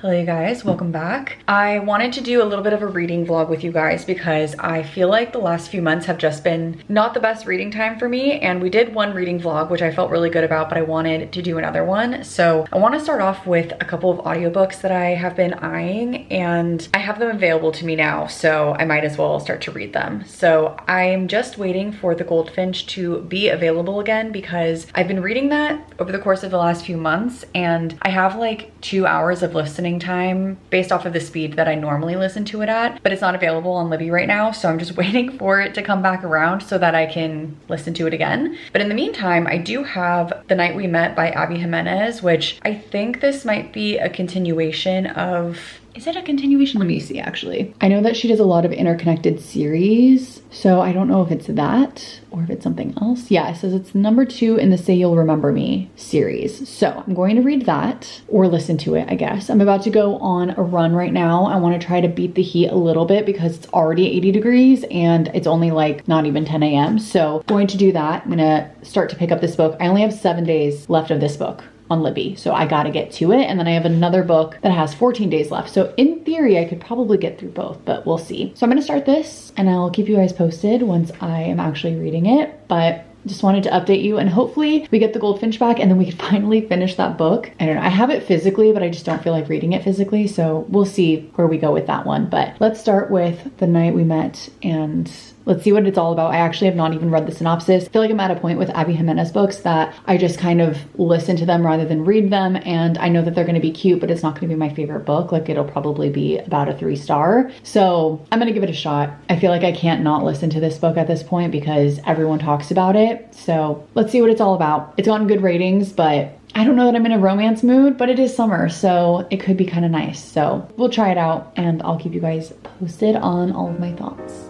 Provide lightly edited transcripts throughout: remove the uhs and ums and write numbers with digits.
Hello you guys, welcome back. I wanted to do a little bit of a reading vlog with you guys because I feel like the last few months have just been not the best reading time for me, and we did one reading vlog which I felt really good about, but I wanted to do another one. So I want to start off with a couple of audiobooks that I have been eyeing, and I have them available to me now, so I might as well start to read them. So I'm just waiting for The Goldfinch to be available again because I've been reading that over the course of the last few months, and I have like 2 hours of listening time based off of the speed that I normally listen to it at, but it's not available on Libby right now, so I'm just waiting for it to come back around so that I can listen to it again. But in the meantime, I do have The Night We Met by Abby Jimenez, which I think this might be a continuation of... Is it a continuation? Let me see, actually. I know that she does a lot of interconnected series, so I don't know if it's that or if it's something else. Yeah, it says it's number 2 in the Say You'll Remember Me series. So I'm going to read that or listen to it, I guess. I'm about to go on a run right now. I want to try to beat the heat a little bit because it's already 80 degrees and it's only like not even 10 a.m. So I'm going to do that. I'm going to start to pick up this book. I only have 7 days left of this book on Libby, so I gotta get to it. And then I have another book that has 14 days left. So in theory, I could probably get through both, but we'll see. So I'm gonna start this and I'll keep you guys posted once I am actually reading it. But just wanted to update you, and hopefully we get The Goldfinch back and then we can finally finish that book. I don't know, I have it physically, but I just don't feel like reading it physically. So we'll see where we go with that one. But let's start with The Night We Met and let's see what it's all about. I actually have not even read the synopsis. I feel like I'm at a point with Abby Jimenez books that I just kind of listen to them rather than read them. And I know that they're going to be cute, but it's not going to be my favorite book. Like, it'll probably be about a 3-star. So I'm going to give it a shot. I feel like I can't not listen to this book at this point because everyone talks about it. So let's see what it's all about. It's gotten good ratings, but I don't know that I'm in a romance mood, but it is summer, so it could be kind of nice. So we'll try it out and I'll keep you guys posted on all of my thoughts.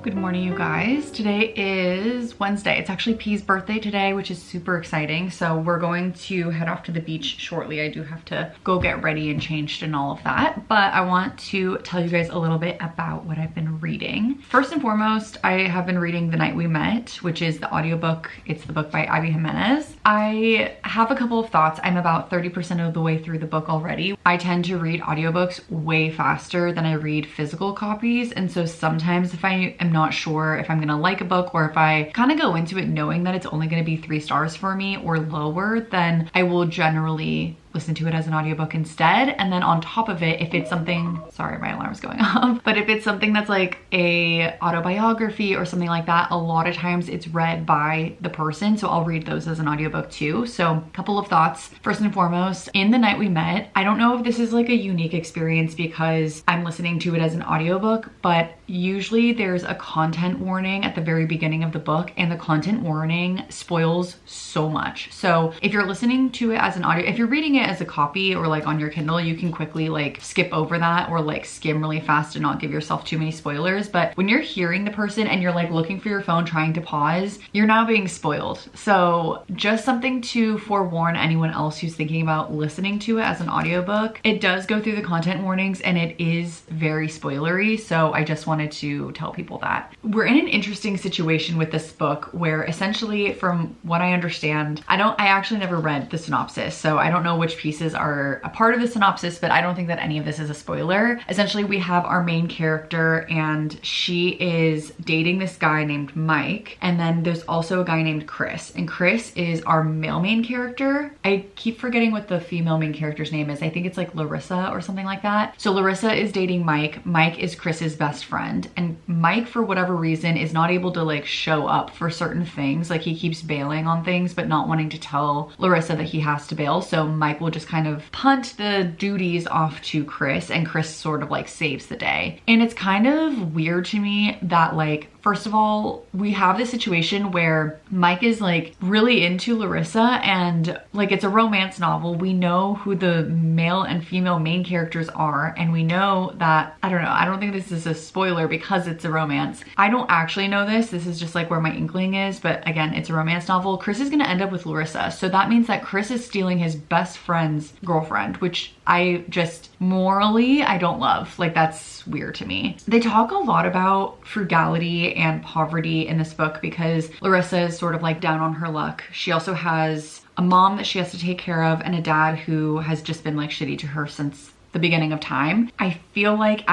Good morning, you guys. Today is Wednesday. It's actually P's birthday today, which is super exciting. So we're going to head off to the beach shortly. I do have to go get ready and changed and all of that, but I want to tell you guys a little bit about what I've been reading. First and foremost, I have been reading The Night We Met, which is the audiobook. It's the book by Abby Jimenez. I have a couple of thoughts. I'm about 30% of the way through the book already. I tend to read audiobooks way faster than I read physical copies, and so sometimes if I am not sure if I'm gonna like a book, or if I kind of go into it knowing that it's only gonna be 3 stars for me or lower, then I will generally listen to it as an audiobook instead. And then on top of it, if it's something, sorry, my alarm's going off, but if it's something that's like a autobiography or something like that, a lot of times it's read by the person, so I'll read those as an audiobook too. So a couple of thoughts. First and foremost, in The Night We Met, I don't know if this is like a unique experience because I'm listening to it as an audiobook, but usually there's a content warning at the very beginning of the book, and the content warning spoils so much. So if you're listening to it as an audio, if you're reading it as a copy or like on your Kindle, you can quickly like skip over that or like skim really fast and not give yourself too many spoilers. But when you're hearing the person and you're like looking for your phone trying to pause, you're now being spoiled. So just something to forewarn anyone else who's thinking about listening to it as an audiobook. It does go through the content warnings and it is very spoilery. So I just wanted to tell people that. We're in an interesting situation with this book where essentially, from what I understand, I actually never read the synopsis, so I don't know which pieces are a part of the synopsis, but I don't think that any of this is a spoiler. Essentially, we have our main character and she is dating this guy named Mike, and then there's also a guy named Chris, and Chris is our male main character. I keep forgetting what the female main character's name is. I think it's like Larissa or something like that. So Larissa is dating Mike. Mike is Chris's best friend, and Mike, for whatever reason, is not able to like show up for certain things. Like, he keeps bailing on things but not wanting to tell Larissa that he has to bail, so Mike will just kind of punt the duties off to Chris, and Chris sort of like saves the day. And it's kind of weird to me that, like, first of all, we have this situation where Mike is like really into Larissa, and like, it's a romance novel. We know who the male and female main characters are, and we know that, I don't think this is a spoiler because it's a romance. I don't actually know this. This is just like where my inkling is, but again, it's a romance novel. Chris is gonna end up with Larissa. So that means that Chris is stealing his best friend's girlfriend, which I just morally, I don't love. Like, that's weird to me. They talk a lot about frugality and poverty in this book because Larissa is sort of like down on her luck. She also has a mom that she has to take care of and a dad who has just been like shitty to her since the beginning of time. I feel like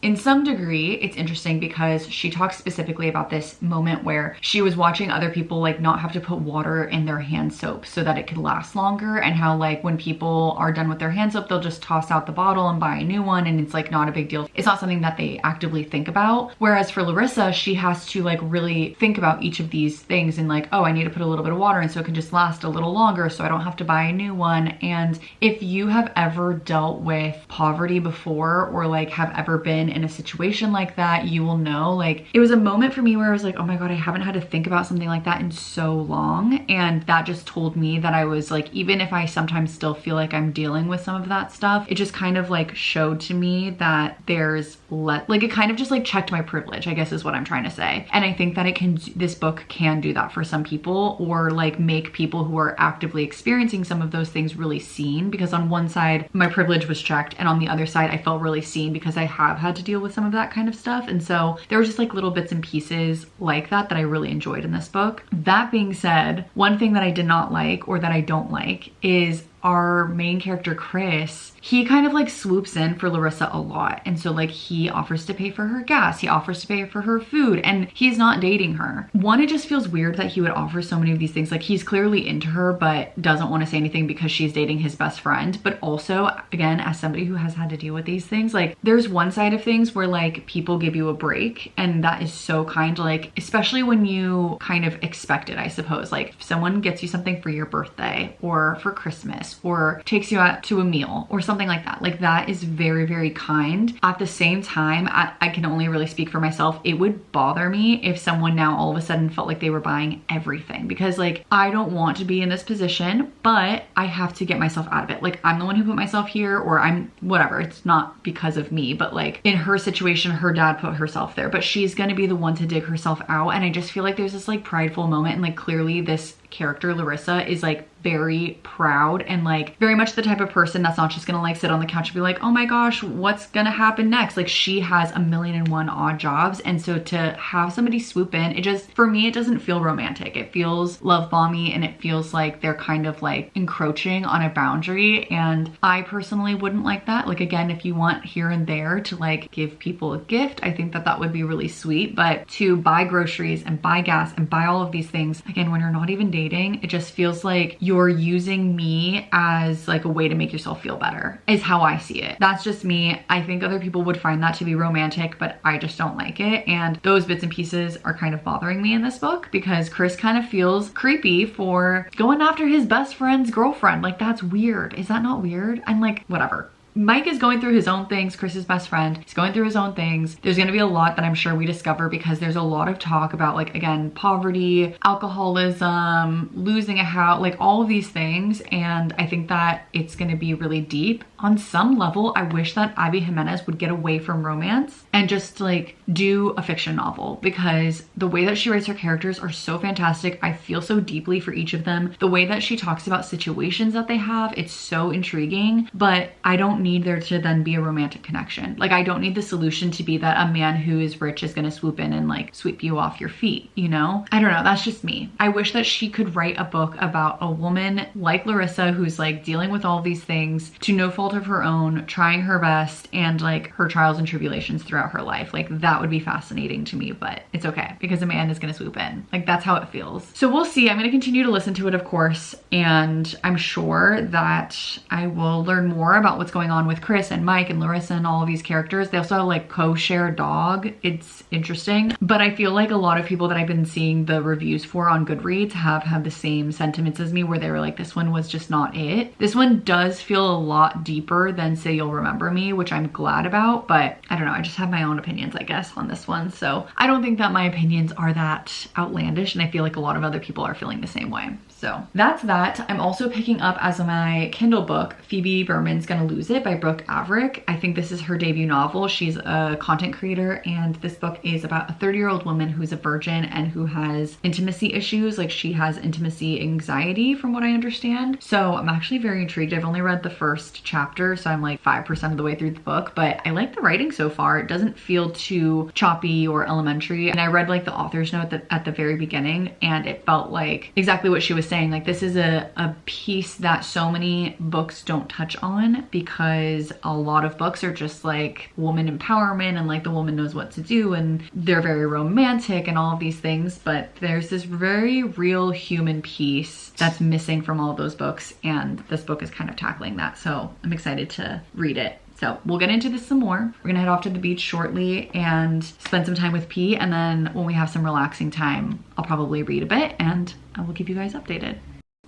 in some degree, it's interesting because she talks specifically about this moment where she was watching other people like not have to put water in their hand soap so that it could last longer, and how like when people are done with their hand soap, they'll just toss out the bottle and buy a new one, and it's like not a big deal. It's not something that they actively think about. Whereas for Larissa, she has to like really think about each of these things and like, oh, I need to put a little bit of water in so it can just last a little longer so I don't have to buy a new one. And if you have ever dealt with poverty before or like have ever been in a situation like that, you will know like it was a moment for me where I was like, oh my god, I haven't had to think about something like that in so long. And that just told me that I was like, even if I sometimes still feel like I'm dealing with some of that stuff, it just kind of like showed to me that there's like it kind of just like checked my privilege, I guess is what I'm trying to say. And I think that this book can do that for some people, or like make people who are actively experiencing some of those things really seen, because on one side my privilege was checked and on the other side I felt really seen because I have had to deal with some of that kind of stuff. And so there were just like little bits and pieces like that I really enjoyed in this book. That being said, one thing that I did not like, or that I don't like, is our main character Chris. He kind of like swoops in for Larissa a lot, and so like he offers to pay for her gas, he offers to pay for her food, and he's not dating her. One, it just feels weird that he would offer so many of these things. Like he's clearly into her but doesn't want to say anything because she's dating his best friend. But also, again, as somebody who has had to deal with these things, like there's one side of things where like people give you a break, and that is so kind, like especially when you kind of expect it, I suppose. Like if someone gets you something for your birthday or for Christmas or takes you out to a meal or something like that. Like that is very, very kind. At the same time, I can only really speak for myself. It would bother me if someone now all of a sudden felt like they were buying everything, because like I don't want to be in this position, but I have to get myself out of it. Like I'm the one who put myself here, or I'm whatever. It's not because of me, but like in her situation, her dad put herself there, but she's going to be the one to dig herself out. And I just feel like there's this like prideful moment, and like clearly this character Larissa is like very proud and like very much the type of person that's not just gonna like sit on the couch and be like, oh my gosh, what's gonna happen next? Like she has 1,000,001 odd jobs, and so to have somebody swoop in, it just, for me, it doesn't feel romantic. It feels love bomby, and it feels like they're kind of like encroaching on a boundary, and I personally wouldn't like that. Like again, if you want here and there to like give people a gift, I think that that would be really sweet, but to buy groceries and buy gas and buy all of these things, again, when you're not even dating, it just feels like you're using me as like a way to make yourself feel better, is how I see it. That's just me. I think other people would find that to be romantic, but I just don't like it. And those bits and pieces are kind of bothering me in this book, because Chris kind of feels creepy for going after his best friend's girlfriend. Like that's weird. Is that not weird? I'm like, whatever. Mike is going through his own things. Chris's best friend, he's going through his own things. There's going to be a lot that I'm sure we discover, because there's a lot of talk about like, again, poverty, alcoholism, losing a house, like all of these things. And I think that it's going to be really deep. On some level, I wish that Abby Jimenez would get away from romance and just like do a fiction novel, because the way that she writes her characters are so fantastic. I feel so deeply for each of them. The way that she talks about situations that they have, it's so intriguing, but I don't need there to then be a romantic connection. Like I don't need the solution to be that a man who is rich is going to swoop in and like sweep you off your feet, you know? I don't know, that's just me. I wish that she could write a book about a woman like Larissa who's like dealing with all these things to no fault of her own, trying her best, and like her trials and tribulations throughout her life. Like that would be fascinating to me, but it's okay because a man is going to swoop in. Like that's how it feels. So we'll see. I'm going to continue to listen to it, of course, and I'm sure that I will learn more about what's going on with Chris and Mike and Larissa and all of these characters. They also have like co-share a dog. It's interesting, but I feel like a lot of people that I've been seeing the reviews for on Goodreads have had the same sentiments as me, where they were like, this one was just not it. This one does feel a lot deeper than Say You'll Remember Me, which I'm glad about, but I don't know, I just have my own opinions, I guess, on this one. So I don't think that my opinions are that outlandish, and I feel like a lot of other people are feeling the same way. So that's that. I'm also picking up as my Kindle book, Phoebe Berman's Gonna Lose It It by Brooke Averick. I think this is her debut novel. She's a content creator, and this book is about a 30-year-old woman who's a virgin and who has intimacy issues. Like, she has intimacy anxiety from what I understand. So I'm actually very intrigued. I've only read the first chapter, so I'm like 5% of the way through the book, but I like the writing so far. It doesn't feel too choppy or elementary. And I read like the author's note at the very beginning, and it felt like exactly what she was saying. Like, this is a piece that so many books don't touch on, because a lot of books are just like woman empowerment and like the woman knows what to do and they're very romantic and all of these things, but there's this very real human piece that's missing from all of those books, and this book is kind of tackling that. So I'm excited to read it. So we'll get into this some more. We're gonna head off to the beach shortly and spend some time with P, and then when we have some relaxing time, I'll probably read a bit and I will keep you guys updated.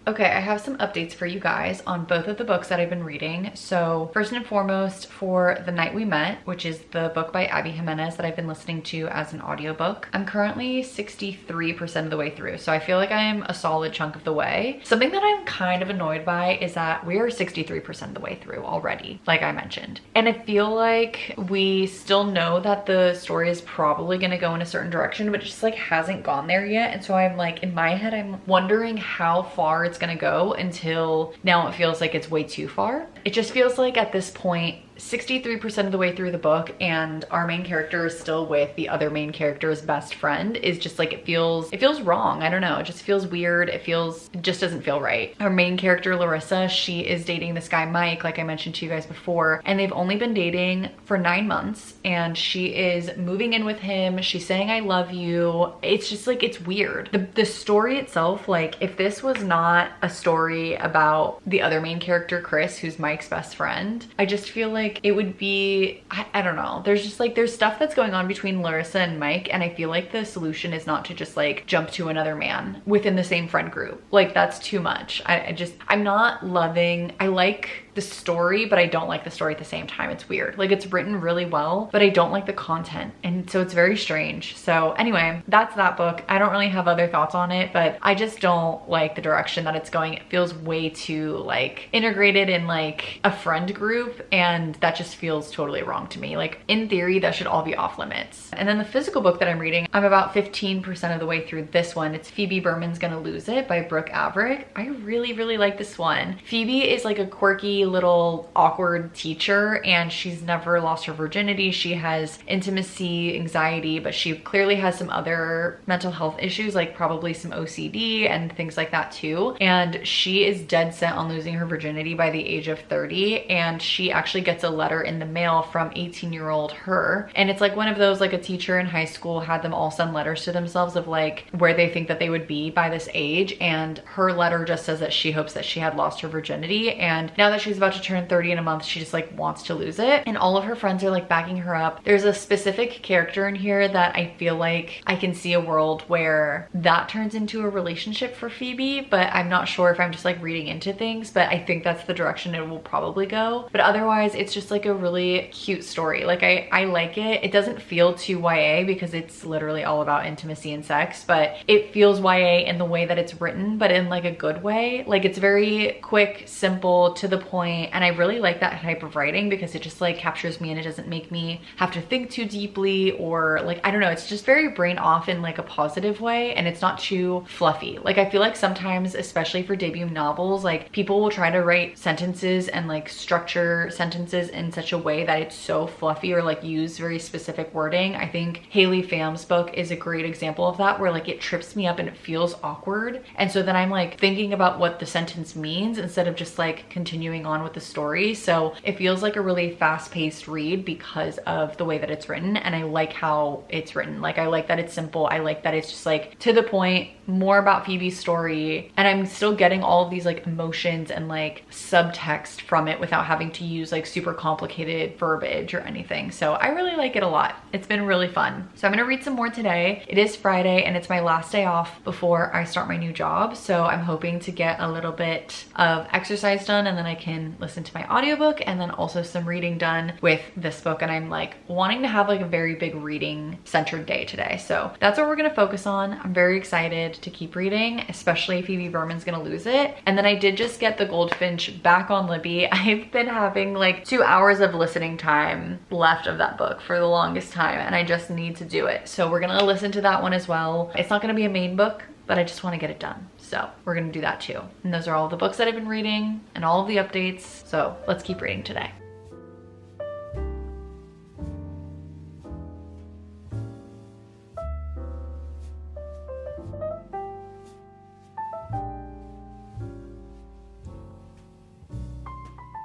Okay, I have some updates for you guys on both of the books that I've been reading. So first and foremost, for The Night We Met, which is the book by Abby Jimenez that I've been listening to as an audiobook, I'm currently 63% of the way through. So I feel like I'm a solid chunk of the way. Something that I'm kind of annoyed by is that we are 63% of the way through already, like I mentioned. And I feel like we still know that the story is probably gonna go in a certain direction, but it just like hasn't gone there yet. And so I'm like, in my head, I'm wondering how far it's gonna go until now it feels like it's way too far. It just feels like at this point, 63% of the way through the book and our main character is still with the other main character's best friend is just like, it feels wrong. I don't know. It just feels weird. It just doesn't feel right. Our main character, Larissa, she is dating this guy, Mike, like I mentioned to you guys before, and they've only been dating for 9 months, and she is moving in with him. She's saying, I love you. It's just like, it's weird. The story itself, like if this was not a story about the other main character, Chris, who's Mike's best friend, I just feel like it would be, I don't know. There's just like, there's stuff that's going on between Larissa and Mike, and I feel like the solution is not to just like jump to another man within the same friend group. Like, that's too much. I'm not loving, I like the story, but I don't like the story at the same time. It's weird. Like, it's written really well, but I don't like the content. And so it's very strange. So anyway, that's that book. I don't really have other thoughts on it, but I just don't like the direction that it's going. It feels way too like integrated in like a friend group, and that just feels totally wrong to me. Like, in theory, that should all be off limits. And then the physical book that I'm reading, I'm about 15% of the way through this one. It's Phoebe Berman's Gonna Lose It by Brooke Averick. I really, really like this one. Phoebe is like a quirky little awkward teacher, and she's never lost her virginity. She has intimacy anxiety, but she clearly has some other mental health issues, like probably some OCD and things like that too. And she is dead set on losing her virginity by the age of 30, and she actually gets a letter in the mail from 18-year-old her, and it's like one of those, like a teacher in high school had them all send letters to themselves of like where they think that they would be by this age, and her letter just says that she hopes that she had lost her virginity, and now that she's about to turn 30 in a month, she just like wants to lose it, and all of her friends are like backing her up. There's a specific character in here that I feel like I can see a world where that turns into a relationship for Phoebe, but I'm not sure if I'm just like reading into things, but I think that's the direction it will probably go. But otherwise, it's just like a really cute story. Like, I like it. It doesn't feel too YA because it's literally all about intimacy and sex, but it feels YA in the way that it's written, but in like a good way. Like, it's very quick, simple, to the point, and I really like that type of writing because it just like captures me, and it doesn't make me have to think too deeply, or like, I don't know, it's just very brain off in like a positive way, and it's not too fluffy. Like, I feel like sometimes, especially for debut novels, like people will try to write sentences and like structure sentences in such a way that it's so fluffy, or like use very specific wording. I think Haley Pham's book is a great example of that, where like it trips me up and it feels awkward, and so then I'm like thinking about what the sentence means instead of just like continuing on with the story. So it feels like a really fast-paced read because of the way that it's written, and I like how it's written. Like, I like that it's simple. I like that it's just like to the point, more about Phoebe's story, and I'm still getting all of these like emotions and like subtext from it without having to use like super complicated verbiage or anything. So I really like it a lot. It's been really fun. So I'm gonna read some more today. It is Friday and it's my last day off before I start my new job, so I'm hoping to get a little bit of exercise done, and then I can listen to my audiobook, and then also some reading done with this book. And I'm like wanting to have like a very big reading centered day today, so that's what we're gonna focus on. I'm very excited to keep reading, especially Phoebe Berman's Gonna Lose It. And then I did just get the Goldfinch back on Libby. I've been having like 2 2 hours of listening time left of that book for the longest time, and I just need to do it. So we're gonna listen to that one as well. It's not gonna be a main book, but I just want to get it done. So we're gonna do that too. And those are all the books that I've been reading and all of the updates. So let's keep reading today.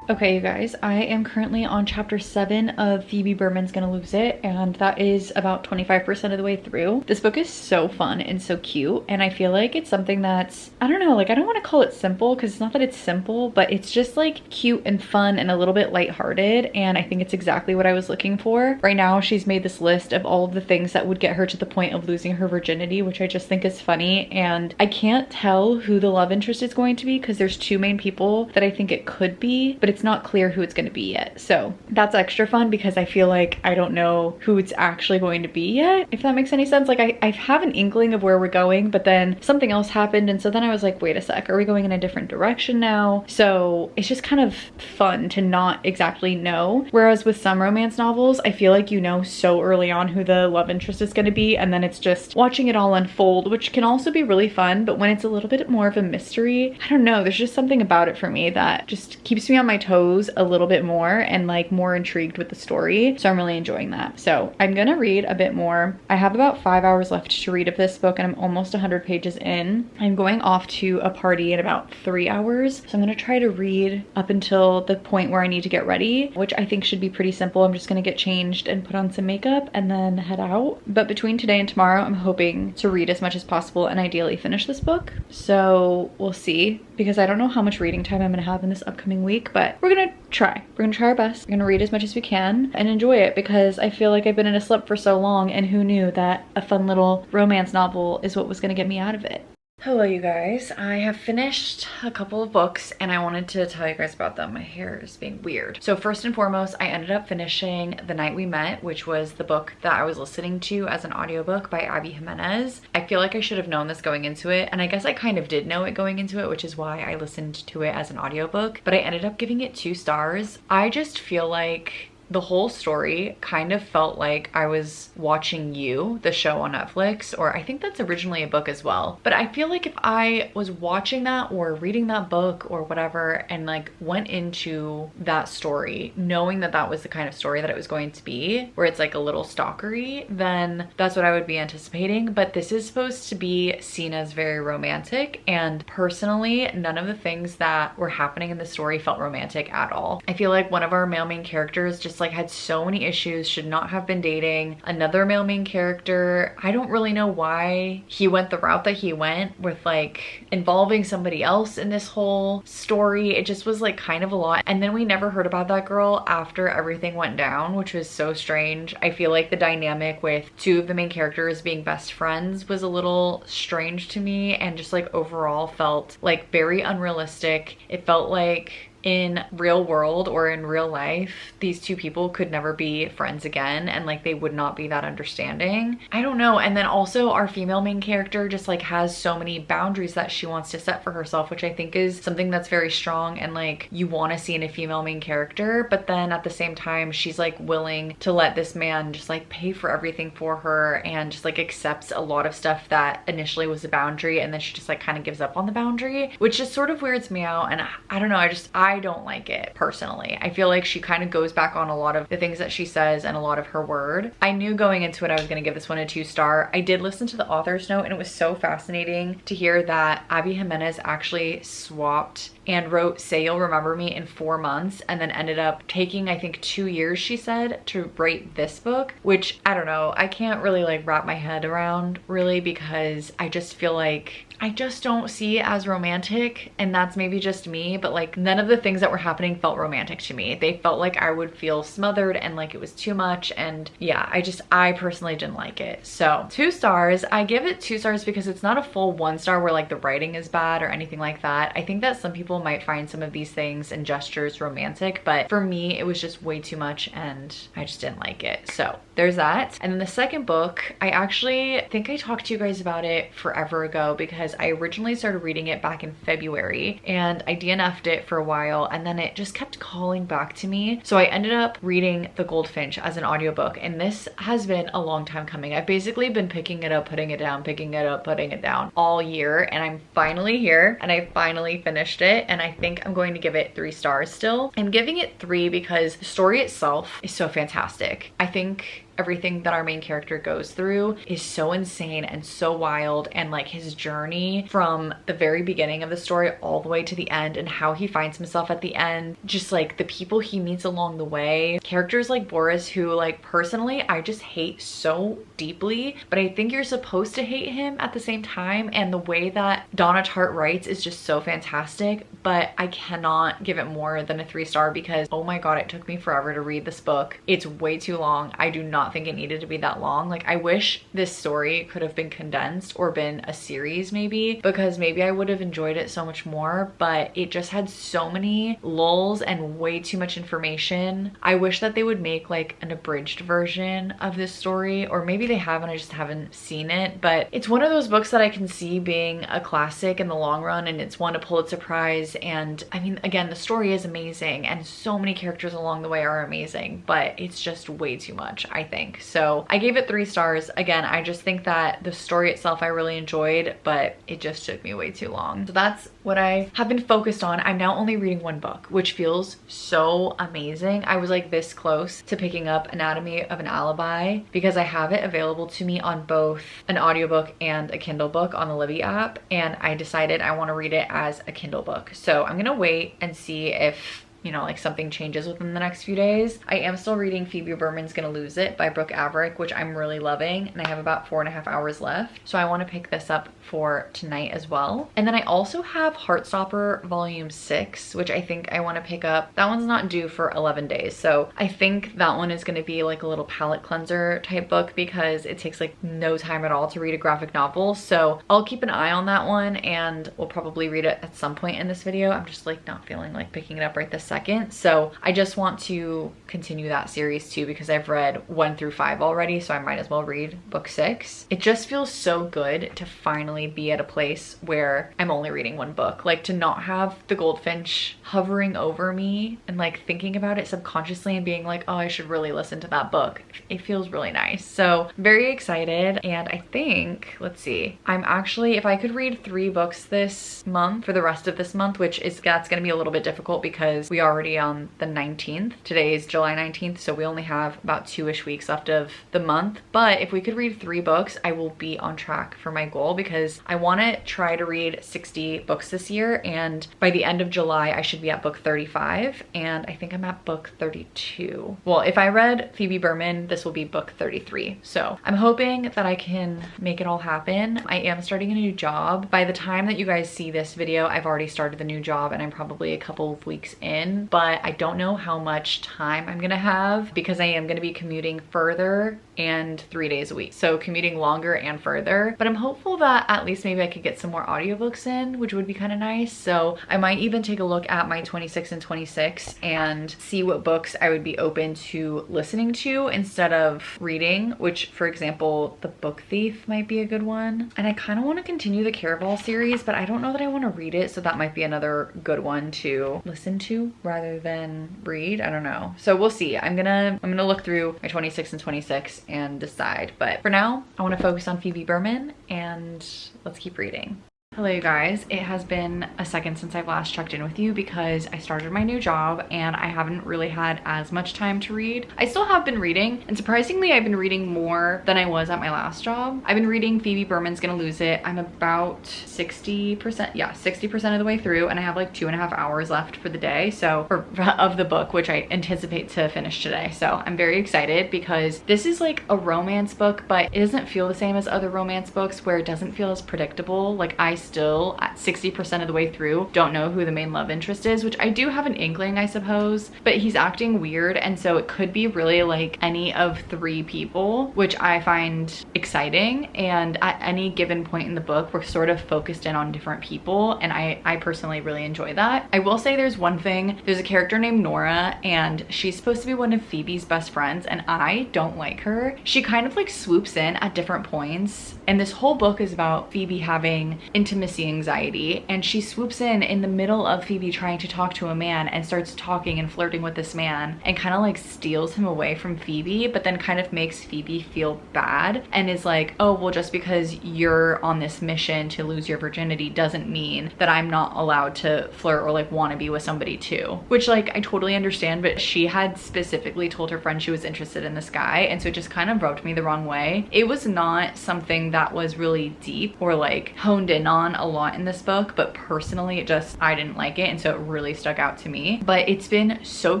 Okay, you guys, I am currently on chapter 7 of Phoebe Berman's Gonna Lose It, and that is about 25% of the way through. This book is so fun and so cute, and I feel like it's something that's, I don't know, like I don't want to call it simple because it's not that it's simple, but it's just like cute and fun and a little bit lighthearted, and I think it's exactly what I was looking for. Right now, she's made this list of all of the things that would get her to the point of losing her virginity, which I just think is funny, and I can't tell who the love interest is going to be because there's 2 main people that I think it could be, but it's not clear who it's going to be yet. So that's extra fun because I feel like I don't know who it's actually going to be yet, if that makes any sense. Like I have an inkling of where we're going, but then something else happened, and so then I was like, wait a sec, are we going in a different direction now? So it's just kind of fun to not exactly know. Whereas with some romance novels, I feel like you know so early on who the love interest is going to be, and then it's just watching it all unfold, which can also be really fun. But when it's a little bit more of a mystery, I don't know, there's just something about it for me that just keeps me on my toes a little bit more and like more intrigued with the story. So I'm really enjoying that. So I'm gonna read a bit more. I have about 5 hours left to read of this book, and I'm almost 100 pages in. I'm going off to a party in about 3 hours. So I'm gonna try to read up until the point where I need to get ready, which I think should be pretty simple. I'm just gonna get changed and put on some makeup and then head out. But between today and tomorrow, I'm hoping to read as much as possible and ideally finish this book. So we'll see, because I don't know how much reading time I'm gonna have in this upcoming week, but we're gonna try. We're gonna try our best. We're gonna read as much as we can and enjoy it, because I feel like I've been in a slump for so long, and who knew that a fun little romance novel is what was gonna get me out of it. Hello, you guys. I have finished a couple of books and I wanted to tell you guys about them. My hair is being weird. So first and foremost, I ended up finishing The Night We Met, which was the book that I was listening to as an audiobook by Abby Jimenez. I feel like I should have known this going into it, and I guess I kind of did know it going into it, which is why I listened to it as an audiobook, but I ended up giving it 2 stars. I just feel like the whole story kind of felt like I was watching You, the show on Netflix, or I think that's originally a book as well. But I feel like if I was watching that or reading that book or whatever and like went into that story knowing that that was the kind of story that it was going to be, where it's like a little stalkery, then that's what I would be anticipating. But this is supposed to be seen as very romantic, and personally, none of the things that were happening in the story felt romantic at all. I feel like one of our male main characters just like had so many issues, should not have been dating another male main character. I don't really know why he went the route that he went with like involving somebody else in this whole story. It just was like kind of a lot. And then we never heard about that girl after everything went down, which was so strange. I feel like the dynamic with 2 of the main characters being best friends was a little strange to me, and just like overall felt like very unrealistic. It felt like in real world or in real life, these 2 people could never be friends again, and like they would not be that understanding. I don't know. And then also our female main character just like has so many boundaries that she wants to set for herself, which I think is something that's very strong and like you want to see in a female main character. But then at the same time, she's like willing to let this man just like pay for everything for her, and just like accepts a lot of stuff that initially was a boundary, and then she just like kind of gives up on the boundary, which just sort of weirds me out. And I don't know, I don't like it personally. I feel like she kind of goes back on a lot of the things that she says and a lot of her word. I knew going into it I was going to give this one a 2 star. I did listen to the author's note, and it was so fascinating to hear that Abby Jimenez actually swapped and wrote Say You'll Remember Me in 4 months, and then ended up taking, I think, 2 years, she said, to write this book, which I don't know, I can't really like wrap my head around really, because I just feel like I just don't see it as romantic, and that's maybe just me, but like none of the things that were happening felt romantic to me. They felt like I would feel smothered and like it was too much, and yeah, I personally didn't like it. So 2 stars. I give it 2 stars because it's not a full 1 star where like the writing is bad or anything like that. I think that some people might find some of these things and gestures romantic, but for me it was just way too much and I just didn't like it. So there's that. And then the second book, I actually think I talked to you guys about it forever ago, because because I originally started reading it back in February and I DNF'd it for a while and then it just kept calling back to me. So I ended up reading The Goldfinch as an audiobook, and this has been a long time coming. I've basically been picking it up, putting it down, picking it up, putting it down all year, and I'm finally here and I finally finished it, and I think I'm going to give it 3 stars still. I'm giving it 3 because the story itself is so fantastic. I think everything that our main character goes through is so insane and so wild, and like his journey from the very beginning of the story all the way to the end and how he finds himself at the end, just like the people he meets along the way. Characters like Boris, who like personally I just hate so deeply, but I think you're supposed to hate him at the same time, and the way that Donna Tartt writes is just so fantastic. But I cannot give it more than a 3-star because oh my god, it took me forever to read this book. It's way too long. I do not think it needed to be that long. Like, I wish this story could have been condensed or been a series maybe, because maybe I would have enjoyed it so much more, but it just had so many lulls and way too much information. I wish that they would make like an abridged version of this story, or maybe they haven't, I just haven't seen it. But it's one of those books that I can see being a classic in the long run, and it's won a Pulitzer Prize. And I mean, again, the story is amazing and so many characters along the way are amazing, but it's just way too much, I think. So I gave it 3 stars. Again, I just think that the story itself I really enjoyed, but it just took me way too long. So that's what I have been focused on. I'm now only reading 1 book, which feels so amazing. I was like this close to picking up Anatomy of an Alibi because I have it available to me on both an audiobook and a Kindle book on the Libby app, and I decided I want to read it as a Kindle book. So I'm gonna wait and see if, you know, like something changes within the next few days. I am still reading Phoebe Berman's Gonna Lose It by Brooke Averick, which I'm really loving, and I have about 4.5 hours left. So I want to pick this up for tonight as well. And then I also have Heartstopper Volume 6, which I think I want to pick up. That one's not due for 11 days. So I think that one is going to be like a little palate cleanser type book because it takes like no time at all to read a graphic novel. So I'll keep an eye on that one and we'll probably read it at some point in this video. I'm just like not feeling like picking it up right this second. So I just want to continue that series too because I've read 1 through 5 already, so I might as well read book 6. It just feels so good to finally be at a place where I'm only reading 1 book. Like, to not have The Goldfinch hovering over me and like thinking about it subconsciously and being like, oh, I should really listen to that book. It feels really nice. So very excited. And I think, let's see, I'm actually, if I could read 3 books this month for the rest of this month, which is, that's gonna be a little bit difficult because we are already on the 19th. Today is July 19th, so we only have about 2-ish weeks left of the month. But if we could read 3 books, I will be on track for my goal because I want to try to read 60 books this year, and by the end of July I should be at book 35, and I think I'm at book 32. Well, if I read Phoebe Berman, this will be book 33. So I'm hoping that I can make it all happen. I am starting a new job. By the time that you guys see this video, I've already started the new job and I'm probably a couple of weeks in, but I don't know how much time I'm gonna have because I am gonna be commuting further and 3 days a week. So commuting longer and further, but I'm hopeful that at least maybe I could get some more audiobooks in, which would be kind of nice. So I might even take a look at my 26 and 26 and see what books I would be open to listening to instead of reading, which, for example, The Book Thief might be a good one. And I kind of want to continue the Caraval series, but I don't know that I want to read it, so that might be another good one to listen to rather than read. I don't know. So we'll see. I'm gonna look through my 26 and 26 and decide. But for now, I want to focus on Phoebe Berman and let's keep reading. Hello you guys, it has been a second since I've last checked in with you because I started my new job and I haven't really had as much time to read. I still have been reading, and surprisingly I've been reading more than I was at my last job. I've been reading Phoebe Berman's Gonna Lose It. I'm about 60%, yeah, 60% of the way through, and I have like 2.5 hours left for the day, so, or of the book, which I anticipate to finish today. So I'm very excited because this is like a romance book, but it doesn't feel the same as other romance books where it doesn't feel as predictable. Like, I still at 60% of the way through don't know who the main love interest is, which I do have an inkling, I suppose, but he's acting weird, and so it could be really like any of 3 people, which I find exciting. And at any given point in the book, we're sort of focused in on different people, and I personally really enjoy that. I will say there's one thing, there's a character named Nora, and she's supposed to be one of Phoebe's best friends, and I don't like her. She kind of like swoops in at different points, and this whole book is about Phoebe having intimate intimacy anxiety, and she swoops in the middle of Phoebe trying to talk to a man and starts talking and flirting with this man and kind of like steals him away from Phoebe, but then kind of makes Phoebe feel bad and is like, oh, well, just because you're on this mission to lose your virginity doesn't mean that I'm not allowed to flirt or like want to be with somebody too. Which like I totally understand, but she had specifically told her friend she was interested in this guy, and so it just kind of rubbed me the wrong way. It was not something that was really deep or like honed in on a lot in this book, but personally I didn't like it, and so it really stuck out to me. But it's been so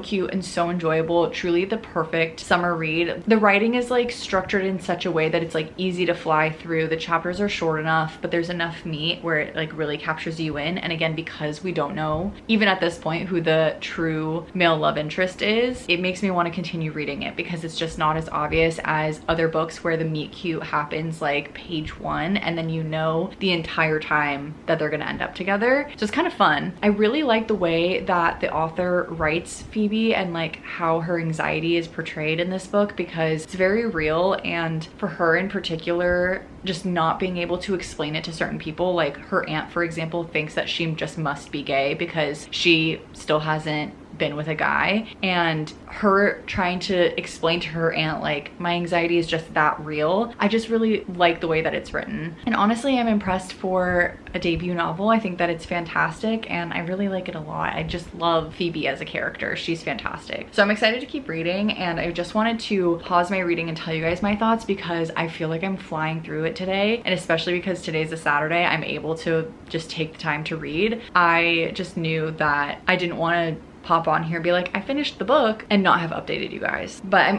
cute and so enjoyable, truly the perfect summer read. The writing is like structured in such a way that it's like easy to fly through. The chapters are short enough, but there's enough meat where it like really captures you in. And again, because we don't know even at this point who the true male love interest is, it makes me want to continue reading it because it's just not as obvious as other books where the meet cute happens like page 1 and then you know the entire time that they're gonna end up together. So it's kind of fun. I really like the way that the author writes Phoebe and like how her anxiety is portrayed in this book, because it's very real, and for her in particular, just not being able to explain it to certain people, like her aunt for example thinks that she just must be gay because she still hasn't been with a guy, and her trying to explain to her aunt like my anxiety is just that real. I just really like the way that it's written, and honestly I'm impressed for a debut novel. I think that it's fantastic and I really like it a lot. I just love Phoebe as a character. She's fantastic. So I'm excited to keep reading, and I just wanted to pause my reading and tell you guys my thoughts because I feel like I'm flying through it today, and especially because today's a Saturday, I'm able to just take the time to read. I just knew that I didn't want to pop on here and be like, I finished the book and not have updated you guys. But I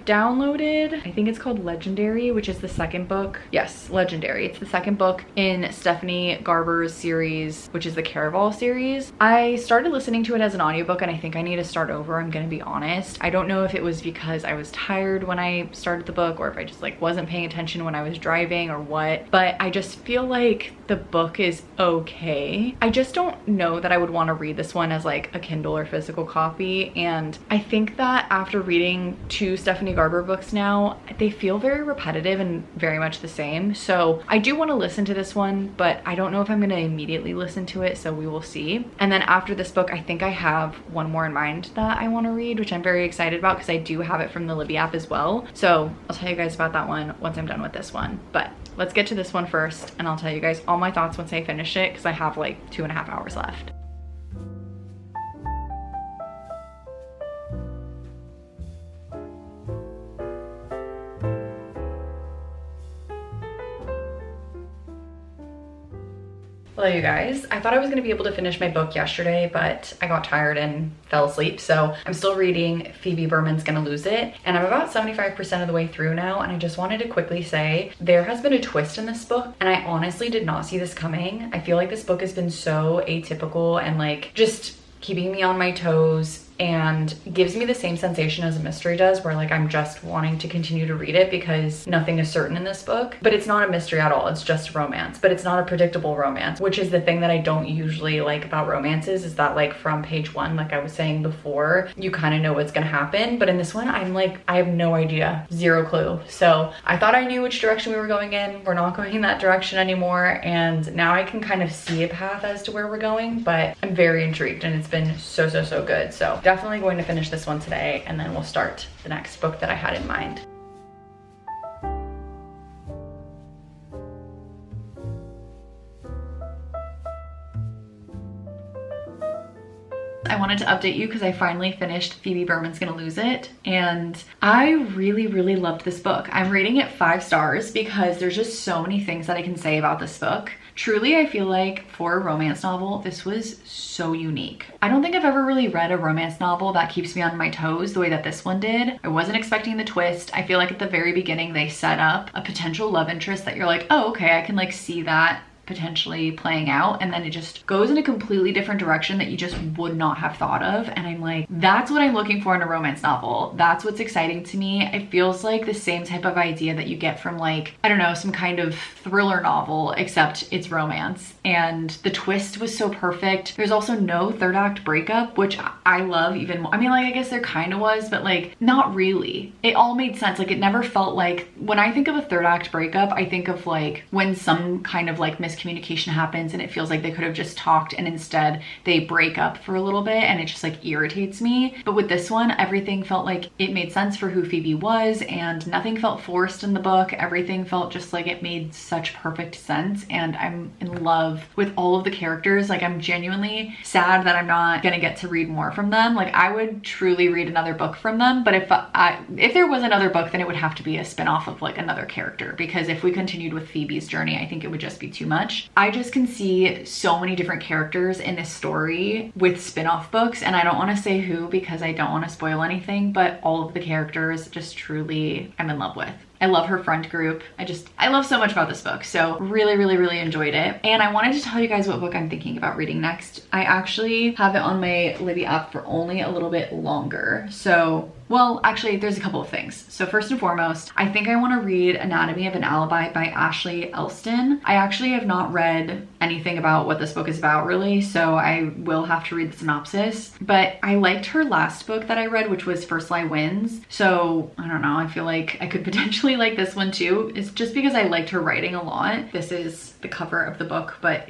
downloaded, I think it's called Legendary, which is the second book. Yes, Legendary. It's the second book in Stephanie Garber's series, which is the Caraval series. I started listening to it as an audiobook and I think I need to start over, I'm gonna be honest. I don't know if it was because I was tired when I started the book or if I just like wasn't paying attention when I was driving or what, but I just feel like the book is okay. I just don't know that I would want to read this one as like a Kindle or physical copy, and I think that after reading 2 Stephanie Garber books now, they feel very repetitive and very much the same. So I do want to listen to this one, but I don't know if I'm going to immediately listen to it, so we will see. And then after this book, I think I have one more in mind that I want to read, which I'm very excited about because I do have it from the Libby app as well. So I'll tell you guys about that one once I'm done with this one. But let's get to this one first, and I'll tell you guys all my thoughts once I finish it because I have like 2.5 hours left. Hello you guys. I thought I was gonna be able to finish my book yesterday, but I got tired and fell asleep. So I'm still reading Phoebe Berman's Gonna Lose It, and I'm about 75% of the way through now. And I just wanted to quickly say there has been a twist in this book, and I honestly did not see this coming. I feel like this book has been so atypical and like just keeping me on my toes, and gives me the same sensation as a mystery does, where like I'm just wanting to continue to read it because nothing is certain in this book. But it's not a mystery at all, it's just romance, but it's not a predictable romance, which is the thing that I don't usually like about romances, is that like from page 1, like I was saying before, you kind of know what's gonna happen. But in this one, I'm like, I have no idea, zero clue. So I thought I knew which direction we were going in. We're not going in that direction anymore, and now I can kind of see a path as to where we're going, but I'm very intrigued, and it's been so good. So definitely going to finish this one today, and then we'll start the next book that I had in mind. I wanted to update you because I finally finished Phoebe Berman's Gonna Lose It, and I really loved this book. I'm rating it 5 stars because there's just so many things that I can say about this book. Truly, I feel like for a romance novel, this was so unique. I don't think I've ever really read a romance novel that keeps me on my toes the way that this one did. I wasn't expecting the twist. I feel like at the very beginning, they set up a potential love interest that you're like, oh, okay, I can like see that potentially playing out, and then it just goes in a completely different direction that you just would not have thought of. And I'm like, that's what I'm looking for in a romance novel. That's what's exciting to me. It feels like the same type of idea that you get from like, I don't know, some kind of thriller novel, except it's romance. And the twist was so perfect. There's also no third act breakup, which I love even more. I mean, like, I guess there kind of was, but like not really. It all made sense. Like, it never felt like, when I think of a third act breakup, I think of like when some kind of like miscommunication miscommunication happens and it feels like they could have just talked and instead they break up for a little bit, and it just like irritates me. But with this one, everything felt like it made sense for who Phoebe was and nothing felt forced in the book. Everything felt just like it made such perfect sense, and I'm in love with all of the characters. Like, I'm genuinely sad that I'm not gonna get to read more from them. Like, I would truly read another book from them, but if there was another book, then it would have to be a spin-off of like another character, because if we continued with Phoebe's journey, I think it would just be too much. I just can see so many different characters in this story with spin-off books, and I don't want to say who because I don't want to spoil anything, but all of the characters just truly I'm in love with. I love her friend group. I love so much about this book. So really enjoyed it. And I wanted to tell you guys what book I'm thinking about reading next. I actually have it on my Libby app for only a little bit longer. So, well, actually there's a couple of things. So first and foremost, I think I want to read Anatomy of an Alibi by Ashley Elston. I actually have not read anything about what this book is about really, so I will have to read the synopsis. But I liked her last book that I read, which was First Lie Wins. So I don't know, I feel like I could potentially like this one too. It's just because I liked her writing a lot. This is the cover of the book, but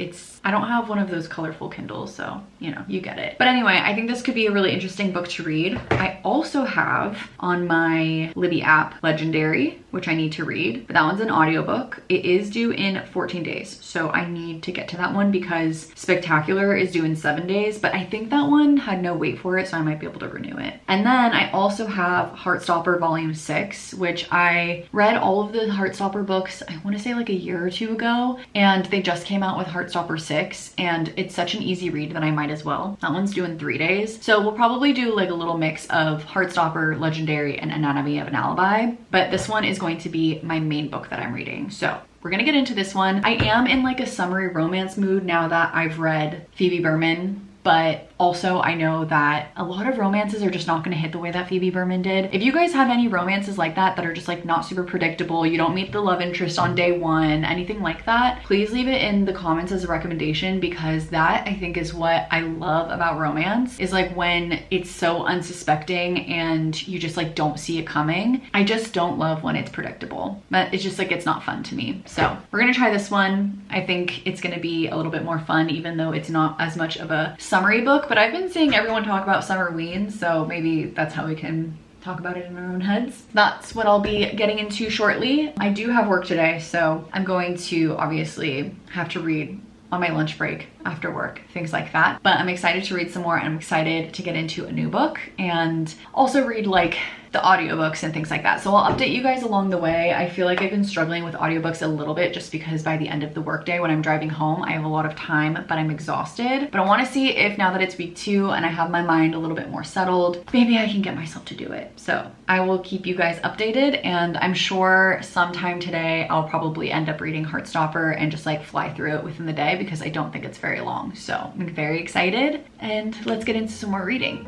I don't have one of those colorful Kindles, so you know, you get it. But anyway, I think this could be a really interesting book to read. I also have on my Libby app Legendary, which I need to read, but that one's an audiobook. It is due in 14 days, so I need to get to that one because Spectacular is due in 7 days, but I think that one had no wait for it, so I might be able to renew it. And then I also have Heartstopper Volume 6, which I read all of the Heartstopper books, I want to say like a year or two ago, and they just came out with Heartstopper 6, and it's such an easy read that I might as well. That one's due in 3 days. So we'll probably do like a little mix of Heartstopper, Legendary, and Anatomy of an Alibi, but this one is going to be my main book that I'm reading. So we're gonna get into this one. I am in like a summery romance mood now that I've read Phoebe Berman, but also I know that a lot of romances are just not going to hit the way that Phoebe Berman did. If you guys have any romances like that are just like not super predictable, you don't meet the love interest on day one, anything like that, please leave it in the comments as a recommendation, because that I think is what I love about romance, is like when it's so unsuspecting and you just like don't see it coming. I just don't love when it's predictable, but it's just like it's not fun to me. So we're gonna try this one. I think it's gonna be a little bit more fun, even though it's not as much of a summary book, but I've been seeing everyone talk about summer weens, so maybe that's how we can talk about it in our own heads. That's what I'll be getting into shortly. I do have work today, so I'm going to obviously have to read on my lunch break after work, things like that. But I'm excited to read some more, and I'm excited to get into a new book and also read like the audiobooks and things like that. So I'll update you guys along the way. I feel like I've been struggling with audiobooks a little bit just because by the end of the workday when I'm driving home, I have a lot of time, but I'm exhausted. But I want to see if now that it's week 2 and I have my mind a little bit more settled, maybe I can get myself to do it. So I will keep you guys updated, and I'm sure sometime today I'll probably end up reading Heartstopper and just like fly through it within the day because I don't think it's very long. So I'm very excited, and let's get into some more reading.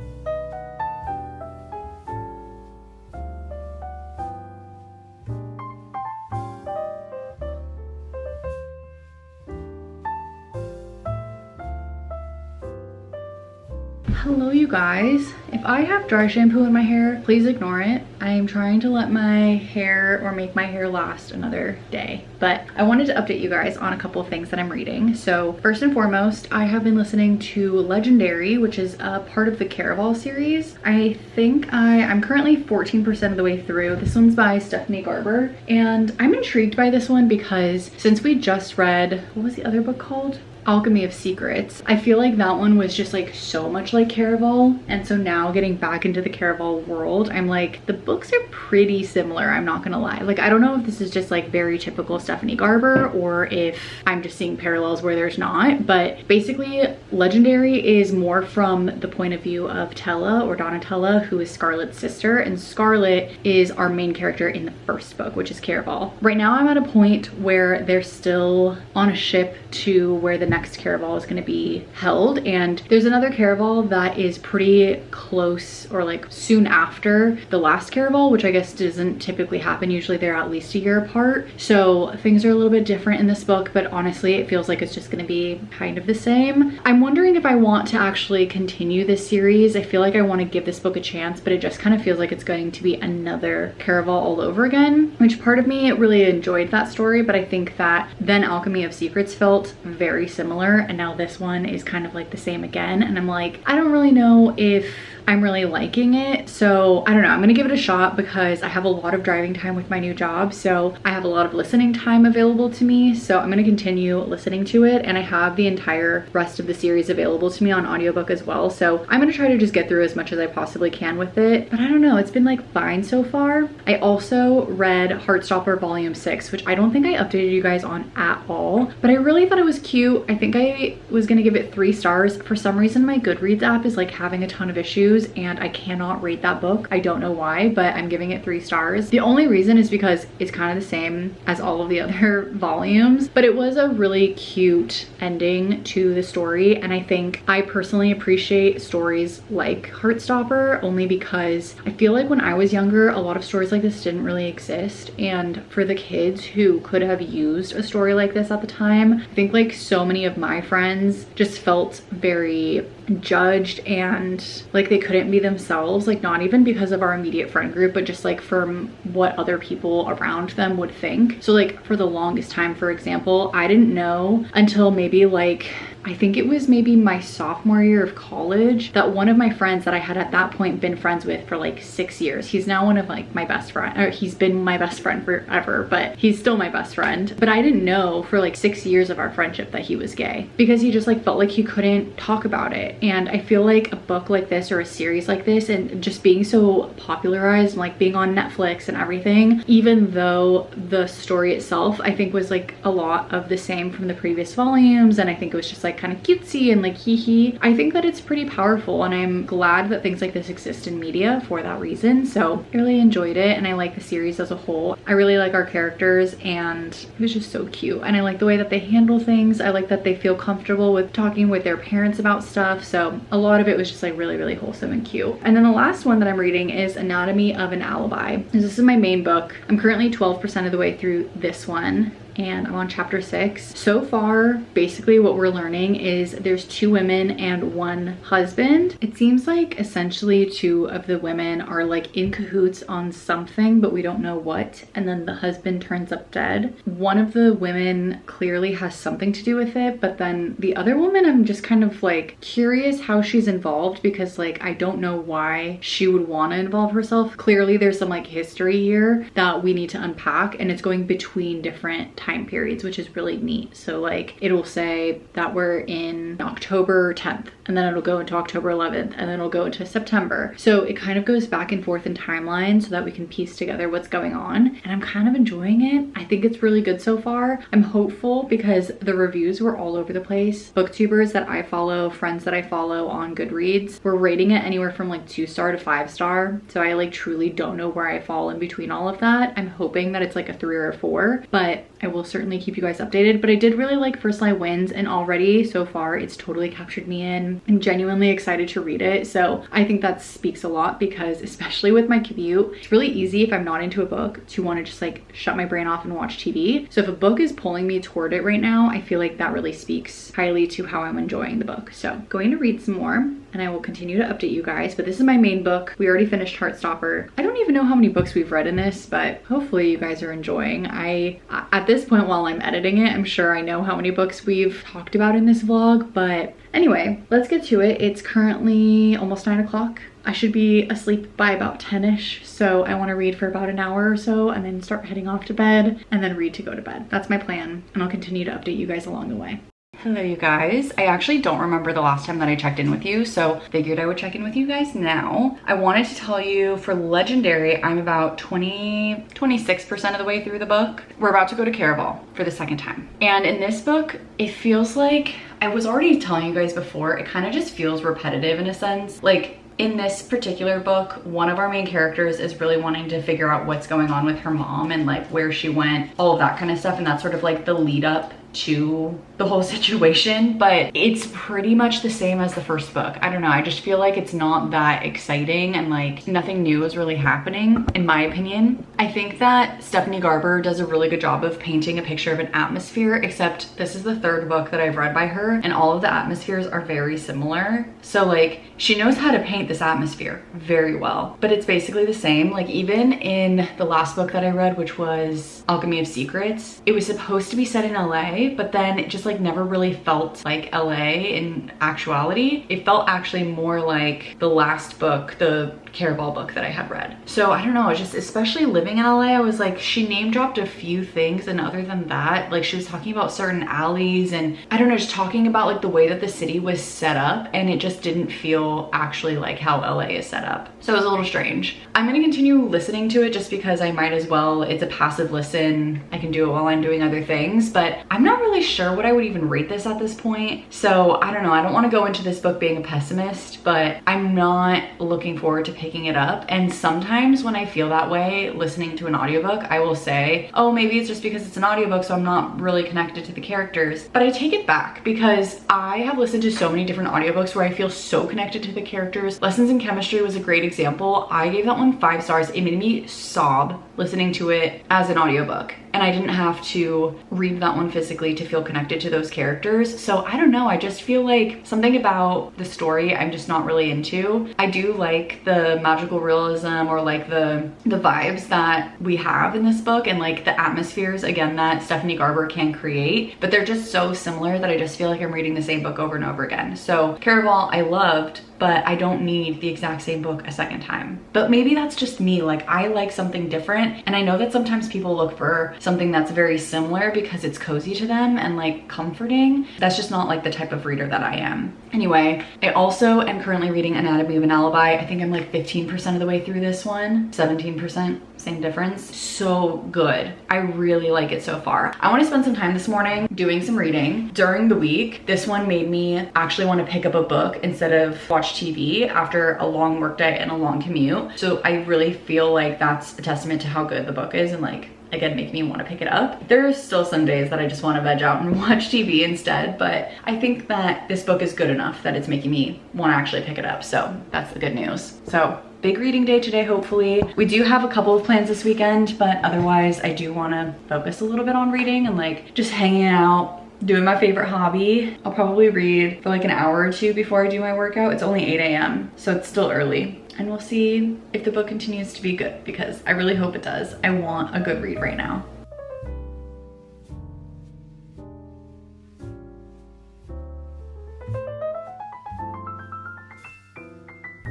Hello you guys. If I have dry shampoo in my hair, please ignore it. I am trying to let my hair or make my hair last another day. But I wanted to update you guys on a couple of things that I'm reading. So first and foremost, I have been listening to Legendary, which is a part of the Caraval series. I think I'm currently 14% of the way through. This one's by Stephanie Garber, and I'm intrigued by this one because since we just read, what was the other book called? Alchemy of Secrets. I feel like that one was just like so much like Caraval, and so now getting back into the Caraval world, I'm like, the books are pretty similar, I'm not gonna lie. Like, I don't know if this is just like very typical Stephanie Garber or if I'm just seeing parallels where there's not, but basically Legendary is more from the point of view of Tella, or Donatella, who is Scarlet's sister, and Scarlet is our main character in the first book, which is Caraval. Right now I'm at a point where they're still on a ship to where the next caraval is going to be held. And there's another caraval that is pretty close, or like soon after the last caraval, which I guess doesn't typically happen. Usually they're at least a year apart. So things are a little bit different in this book, but honestly, it feels like it's just going to be kind of the same. I'm wondering if I want to actually continue this series. I feel like I want to give this book a chance, but it just kind of feels like it's going to be another caraval all over again, which part of me really enjoyed that story, but I think that Then Alchemy of Secrets felt very similar, and now this one is kind of like the same again, and I'm like, I don't really know if I'm really liking it. So I don't know, I'm gonna give it a shot because I have a lot of driving time with my new job, so I have a lot of listening time available to me, so I'm gonna continue listening to it, and I have the entire rest of the series available to me on audiobook as well, so I'm gonna try to just get through as much as I possibly can with it. But I don't know, it's been like fine so far. I also read Heartstopper Volume 6, which I don't think I updated you guys on at all, but I really thought it was cute. I think I was gonna give it 3 stars. For some reason my Goodreads app is like having a ton of issues and I cannot rate that book. I don't know why, but I'm giving it 3 stars. The only reason is because it's kind of the same as all of the other volumes, but it was a really cute ending to the story, and I think I personally appreciate stories like Heartstopper only because I feel like when I was younger, a lot of stories like this didn't really exist, and for the kids who could have used a story like this at the time, I think like so many of my friends just felt very judged and like they couldn't be themselves, like not even because of our immediate friend group, but just like from what other people around them would think. So like for the longest time, for example, I didn't know until maybe like I think it was maybe my sophomore year of college that one of my friends that I had at that point been friends with for like 6 years, he's now one of like my best friend, or he's been my best friend forever, but he's still my best friend. But I didn't know for like 6 years of our friendship that he was gay because he just like felt like he couldn't talk about it. And I feel like a book like this or a series like this and just being so popularized and like being on Netflix and everything, even though the story itself I think was like a lot of the same from the previous volumes, and I think it was just like kind of cutesy and like hee, I think that it's pretty powerful, and I'm glad that things like this exist in media for that reason. So I really enjoyed it, and I like the series as a whole. I really like our characters, and it was just so cute, and I like the way that they handle things. I like that they feel comfortable with talking with their parents about stuff, so a lot of it was just like really wholesome and cute. And then the last one that I'm reading is Anatomy of an Alibi. This is my main book. I'm currently 12% of the way through this one, and I'm on chapter 6. So far, basically what we're learning is there's 2 women and 1 husband. It seems like essentially 2 of the women are like in cahoots on something, but we don't know what, and then the husband turns up dead. One of the women clearly has something to do with it, but then the other woman, I'm just kind of like curious how she's involved, because like I don't know why she would want to involve herself. Clearly there's some like history here that we need to unpack, and it's going between different time periods, which is really neat. So like it'll say that we're in October 10th, and then it'll go into October 11th, and then it'll go into September. So it kind of goes back and forth in timeline so that we can piece together what's going on, and I'm kind of enjoying it. I think it's really good so far. I'm hopeful because the reviews were all over the place. Booktubers that I follow, friends that I follow on Goodreads, were rating it anywhere from like 2-star to 5-star. So I like truly don't know where I fall in between all of that. I'm hoping that it's like a 3 or a 4, but I will certainly keep you guys updated. But I did really like First Lie Wins, and already so far it's totally captured me in. I'm genuinely excited to read it. So I think that speaks a lot, because especially with my commute, it's really easy if I'm not into a book to want to just like shut my brain off and watch TV. So if a book is pulling me toward it right now, I feel like that really speaks highly to how I'm enjoying the book. So going to read some more, and I will continue to update you guys, but this is my main book. We already finished Heartstopper. I don't even know how many books we've read in this, but hopefully you guys are enjoying. At this point while I'm editing it, I'm sure I know how many books we've talked about in this vlog, but anyway, let's get to it. It's currently almost 9 o'clock. I should be asleep by about 10ish, so I want to read for about an hour or so and then start heading off to bed and then read to go to bed. That's my plan, and I'll continue to update you guys along the way. Hello you guys. I actually don't remember the last time that I checked in with you, so figured I would check in with you guys now. I wanted to tell you for Legendary, I'm about 26% of the way through the book. We're about to go to Caraval for the 2nd time. And in this book, it feels like, I was already telling you guys before, it kind of just feels repetitive in a sense. Like, in this particular book, one of our main characters is really wanting to figure out what's going on with her mom and like where she went, all of that kind of stuff. And that's sort of like the lead up to the whole situation, but it's pretty much the same as the first book. I don't know, I just feel like it's not that exciting and like nothing new is really happening, in my opinion. I think that Stephanie Garber does a really good job of painting a picture of an atmosphere, except this is the third book that I've read by her and all of the atmospheres are very similar. So like she knows how to paint this atmosphere very well, but it's basically the same. Like even in the last book that I read, which was Alchemy of Secrets, it was supposed to be set in LA, but then it just like never really felt like LA in actuality. It felt actually more like the last book, the Caraval book that I had read. So I don't know, just especially living in LA, I was like, she name dropped a few things, and other than that, like she was talking about certain alleys and I don't know, just talking about like the way that the city was set up, and it just didn't feel actually like how LA is set up. So it was a little strange. I'm gonna continue listening to it just because I might as well. It's a passive listen. I can do it while I'm doing other things, but I'm not really sure what I would even rate this at this point. So I don't know, I don't want to go into this book being a pessimist, but I'm not looking forward to picking it up. And sometimes when I feel that way listening to an audiobook, I will say, oh, maybe it's just because it's an audiobook so I'm not really connected to the characters. But I take it back because I have listened to so many different audiobooks where I feel so connected to the characters. Lessons in Chemistry was a great example. I gave that one 5 stars. It made me sob listening to it as an audiobook, and I didn't have to read that one physically to feel connected to those characters. So I don't know, I just feel like something about the story I'm just not really into. I do like the magical realism or like the vibes that we have in this book and like the atmospheres, again, that Stephanie Garber can create, but they're just so similar that I just feel like I'm reading the same book over and over again. So Caraval I loved, but I don't need the exact same book a second time. But maybe that's just me, like I like something different, and I know that sometimes people look for something that's very similar because it's cozy to them and like comforting. That's just not like the type of reader that I am. Anyway, I also am currently reading Anatomy of an Alibi. I think I'm like 15% of the way through this one, 17%, same difference. So good. I really like it so far. I want to spend some time this morning doing some reading. During the week, this one made me actually want to pick up a book instead of watch TV after a long workday and a long commute. So I really feel like that's a testament to how good the book is and like, again, make me want to pick it up. There are still some days that I just want to veg out and watch TV instead, but I think that this book is good enough that it's making me want to actually pick it up. So that's the good news. So big reading day today, hopefully. We do have a couple of plans this weekend, but otherwise I do want to focus a little bit on reading and like just hanging out, doing my favorite hobby. I'll probably read for like an hour or two before I do my workout. It's only 8 a.m. so it's still early. And we'll see if the book continues to be good, because I really hope it does. I want a good read right now.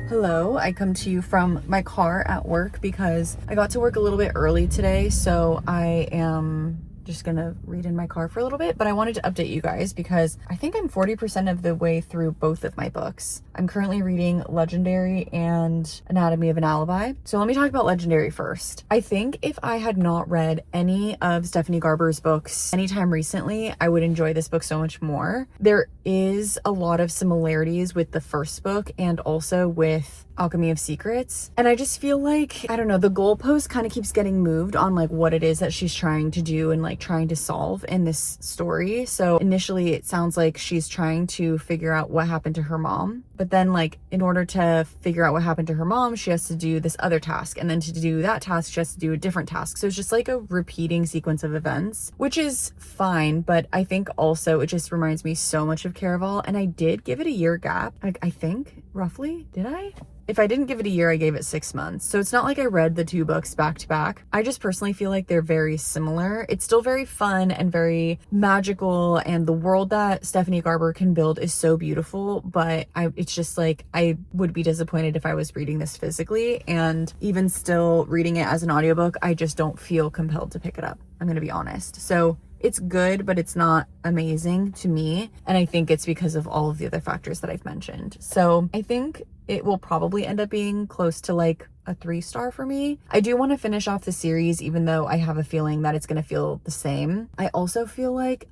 Hello, I come to you from my car at work because I got to work a little bit early today, so I am just gonna read in my car for a little bit, but I wanted to update you guys because I think I'm 40% of the way through both of my books. I'm currently reading Legendary and Anatomy of an Alibi. So let me talk about Legendary first. I think if I had not read any of Stephanie Garber's books anytime recently, I would enjoy this book so much more. There is a lot of similarities with the first book and also with Alchemy of Secrets. And I just feel like, I don't know, the goalpost kind of keeps getting moved on like what it is that she's trying to do and like trying to solve in this story. So initially it sounds like she's trying to figure out what happened to her mom. But then like in order to figure out what happened to her mom, she has to do this other task. And then to do that task, she has to do a different task. So it's just like a repeating sequence of events, which is fine. But I think also it just reminds me so much of Caraval. And I did give it a year gap. I think roughly, did I? If I didn't give it a year, I gave it 6 months. So it's not like I read the 2 books back to back. I just personally feel like they're very similar. It's still very fun and very magical, and the world that Stephanie Garber can build is so beautiful, but it's just like, I would be disappointed if I was reading this physically, and even still reading it as an audiobook, I just don't feel compelled to pick it up. I'm gonna be honest. So it's good, but it's not amazing to me. And I think it's because of all of the other factors that I've mentioned. So I think it will probably end up being close to like a 3-star for me. I do want to finish off the series, even though I have a feeling that it's going to feel the same. I also feel like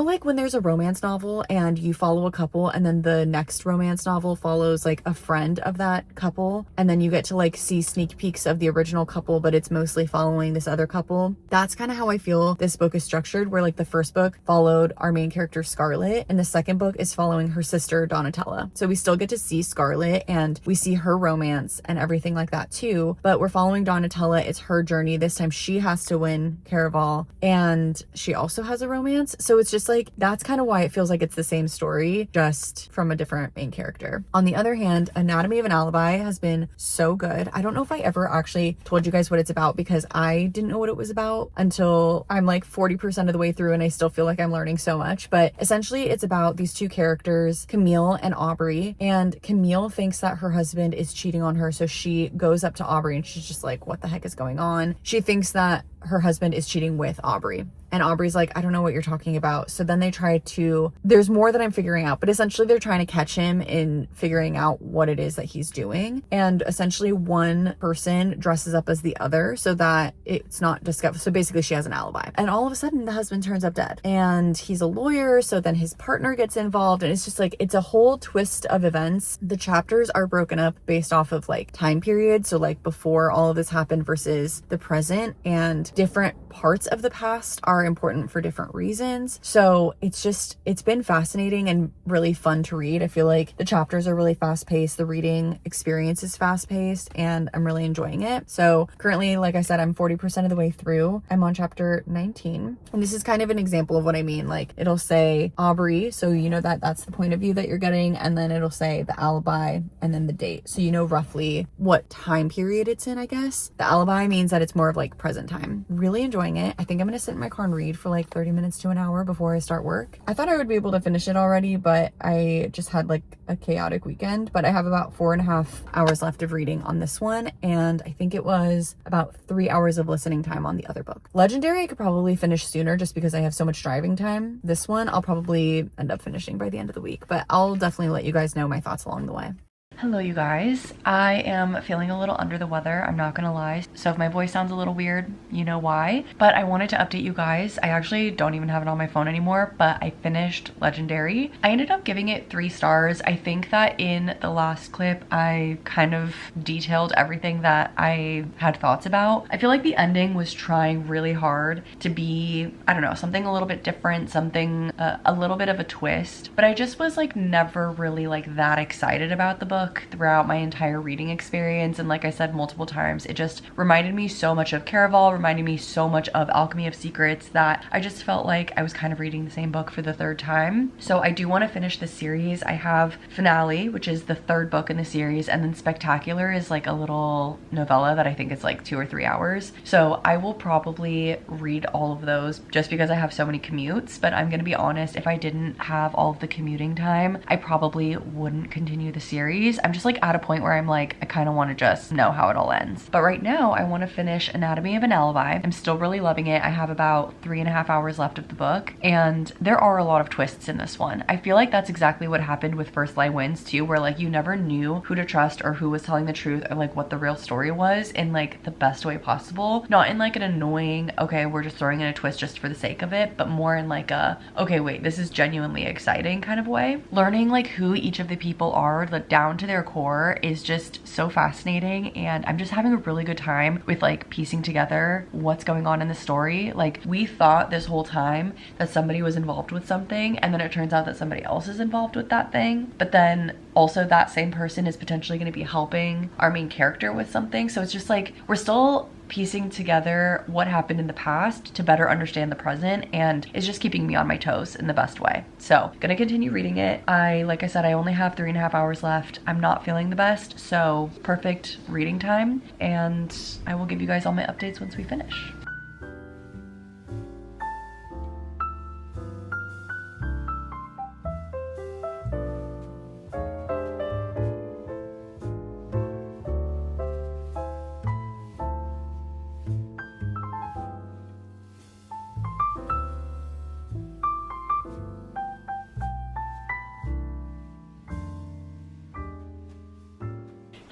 like when there's a romance novel and you follow a couple and then the next romance novel follows like a friend of that couple, and then you get to like see sneak peeks of the original couple, but it's mostly following this other couple. That's kind of how I feel this book is structured, where like the first book followed our main character Scarlett, and the second book is following her sister Donatella. So we still get to see Scarlett and we see her romance and everything like that too, but we're following Donatella. It's her journey. This time she has to win Caraval, and she also has a romance. So it's just like, that's kind of why it feels like it's the same story, just from a different main character. On the other hand, Anatomy of an Alibi has been so good. I don't know if I ever actually told you guys what it's about, because I didn't know what it was about until I'm like 40% of the way through, and I still feel like I'm learning so much. But essentially it's about these two characters, Camille and Aubrey, and Camille thinks that her husband is cheating on her, so she goes up to Aubrey and she's just like, what the heck is going on? She thinks that her husband is cheating with Aubrey. And Aubrey's like, I don't know what you're talking about. So then they try to, there's more that I'm figuring out, but essentially they're trying to catch him in figuring out what it is that he's doing. And essentially one person dresses up as the other so that it's not discovered. So basically she has an alibi. And all of a sudden the husband turns up dead. And he's a lawyer, so then his partner gets involved. And it's just like, it's a whole twist of events. The chapters are broken up based off of like time periods. So like before all of this happened versus the present, and different parts of the past are important for different reasons. So it's been fascinating and really fun to read. I feel like the chapters are really fast paced. The reading experience is fast paced and I'm really enjoying it. So currently, like I said, I'm 40% of the way through. I'm on chapter 19. And this is kind of an example of what I mean. Like it'll say Aubrey, so you know that that's the point of view that you're getting. And then it'll say the alibi and then the date. So you know roughly what time period it's in, I guess. The alibi means that it's more of like present time. Really enjoying it. I think I'm gonna sit in my car and read for like 30 minutes to an hour before I start work. I thought I would be able to finish it already, but I just had like a chaotic weekend. But I have about 4.5 hours left of reading on this one, and I think it was about 3 hours of listening time on the other book. Legendary I could probably finish sooner just because I have so much driving time. This one I'll probably end up finishing by the end of the week, but I'll definitely let you guys know my thoughts along the way. Hello you guys. I am feeling a little under the weather, I'm not gonna lie. So if my voice sounds a little weird, you know why. But I wanted to update you guys. I actually don't even have it on my phone anymore, but I finished Legendary. I ended up giving it 3 stars. I think that in the last clip, I kind of detailed everything that I had thoughts about. I feel like the ending was trying really hard to be, I don't know, something a little bit different, something a little bit of a twist. But I just was like never really like that excited about the book throughout my entire reading experience. And like I said multiple times, it just reminded me so much of Caraval, reminded me so much of Alchemy of Secrets, that I just felt like I was kind of reading the same book for the 3rd time. So I do want to finish this series. I have Finale, which is the 3rd book in the series, and then Spectacular is like a little novella that I think is like 2 or 3 hours. So I will probably read all of those just because I have so many commutes. But I'm gonna be honest, if I didn't have all of the commuting time, I probably wouldn't continue the series. I'm just like at a point where I'm like, I kind of want to just know how it all ends. But right now I want to finish Anatomy of an Alibi. I'm still really loving it. I have about 3.5 hours left of the book, and there are a lot of twists in this one. I feel like that's exactly what happened with First Lie Wins too, where like you never knew who to trust or who was telling the truth or like what the real story was in like the best way possible. Not in like an annoying, okay, we're just throwing in a twist just for the sake of it, but more in like a, okay, wait, this is genuinely exciting kind of way. Learning like who each of the people are, like down to their core, is just so fascinating, and I'm just having a really good time with like piecing together what's going on in the story. Like we thought this whole time that somebody was involved with something, and then it turns out that somebody else is involved with that thing, but then also that same person is potentially going to be helping our main character with something. So it's just like we're still piecing together what happened in the past to better understand the present, and it's just keeping me on my toes in the best way. So gonna continue reading it. Like I said, I only have 3.5 hours left. I'm not feeling the best, so perfect reading time, and I will give you guys all my updates once we finish.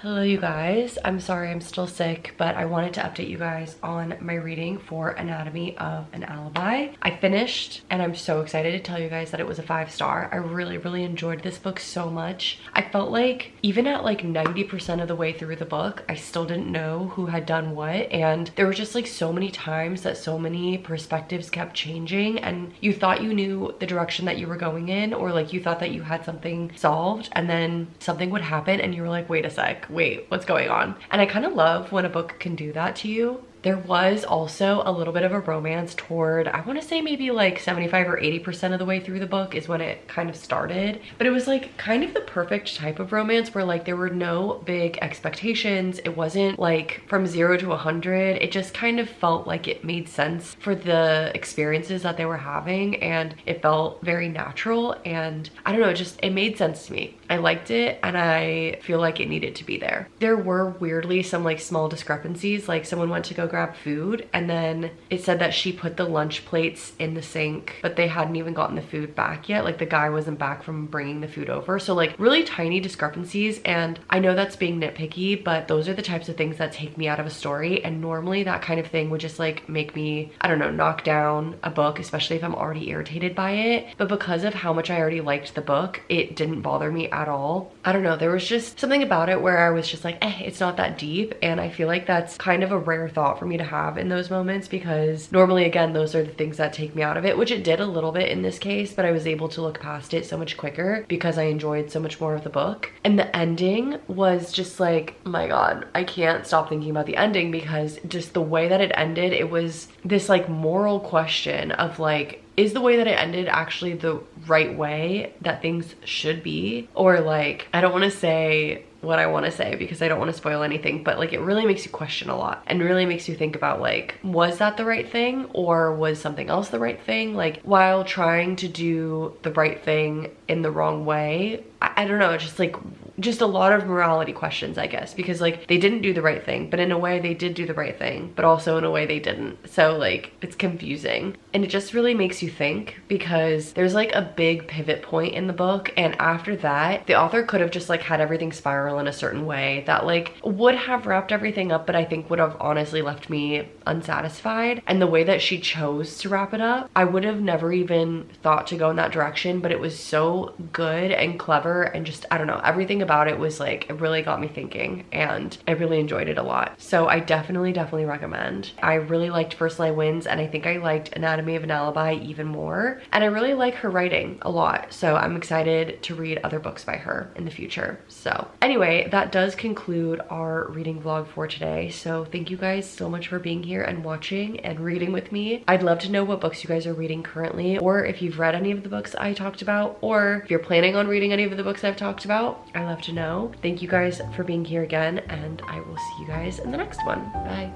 Hello you guys, I'm sorry I'm still sick, but I wanted to update you guys on my reading for Anatomy of an Alibi. I finished and I'm so excited to tell you guys that it was a 5-star. I really enjoyed this book so much. I felt like even at like 90% of the way through the book, I still didn't know who had done what, and there were just like so many times that so many perspectives kept changing and you thought you knew the direction that you were going in, or like you thought that you had something solved and then something would happen and you were like, wait a sec, wait, what's going on? And I kind of love when a book can do that to you. There was also a little bit of a romance toward, I want to say maybe like 75 or 80% of the way through the book is when it kind of started. But it was like kind of the perfect type of romance where like there were no big expectations. It wasn't like from 0 to 100. It just kind of felt like it made sense for the experiences that they were having, and it felt very natural, and I don't know, it made sense to me. I liked it and I feel like it needed to be there. There were weirdly some like small discrepancies, like someone went to go grab food and then it said that she put the lunch plates in the sink but they hadn't even gotten the food back yet, like the guy wasn't back from bringing the food over. So like really tiny discrepancies, and I know that's being nitpicky, but those are the types of things that take me out of a story, and normally that kind of thing would just like make me, I don't know, knock down a book, especially if I'm already irritated by it. But because of how much I already liked the book, it didn't bother me at all. I don't know, there was just something about it where I was just like, it's not that deep, and I feel like that's kind of a rare thought for me to have in those moments, because normally, again, those are the things that take me out of it, which it did a little bit in this case, but I was able to look past it so much quicker because I enjoyed so much more of the book. And the ending was just like, oh my god, I can't stop thinking about the ending, because just the way that it ended, it was this like moral question of like, is the way that it ended actually the right way that things should be? Or like, I don't want to say what I want to say because I don't want to spoil anything, but like it really makes you question a lot and really makes you think about like, was that the right thing or was something else the right thing? Like while trying to do the right thing in the wrong way, I don't know, just a lot of morality questions, I guess, because like they didn't do the right thing, but in a way they did do the right thing, but also in a way they didn't. So like it's confusing, and it just really makes you think, because there's like a big pivot point in the book, and after that the author could have just like had everything spiral in a certain way that like would have wrapped everything up, but I think would have honestly left me unsatisfied. And the way that she chose to wrap it up, I would have never even thought to go in that direction, but it was so good and clever, and just, I don't know, everything about it was like, it really got me thinking, and I really enjoyed it a lot. So I definitely recommend. I really liked First Lie Wins, and I think I liked Anatomy of an Alibi even more, and I really like her writing a lot, so I'm excited to read other books by her in the future. So anyway, that does conclude our reading vlog for today. So thank you guys so much for being here and watching and reading with me. I'd love to know what books you guys are reading currently, or if you've read any of the books I talked about, or if you're planning on reading any of the books I've talked about. I'd love to know. Thank you guys for being here again, and I will see you guys in the next one. Bye.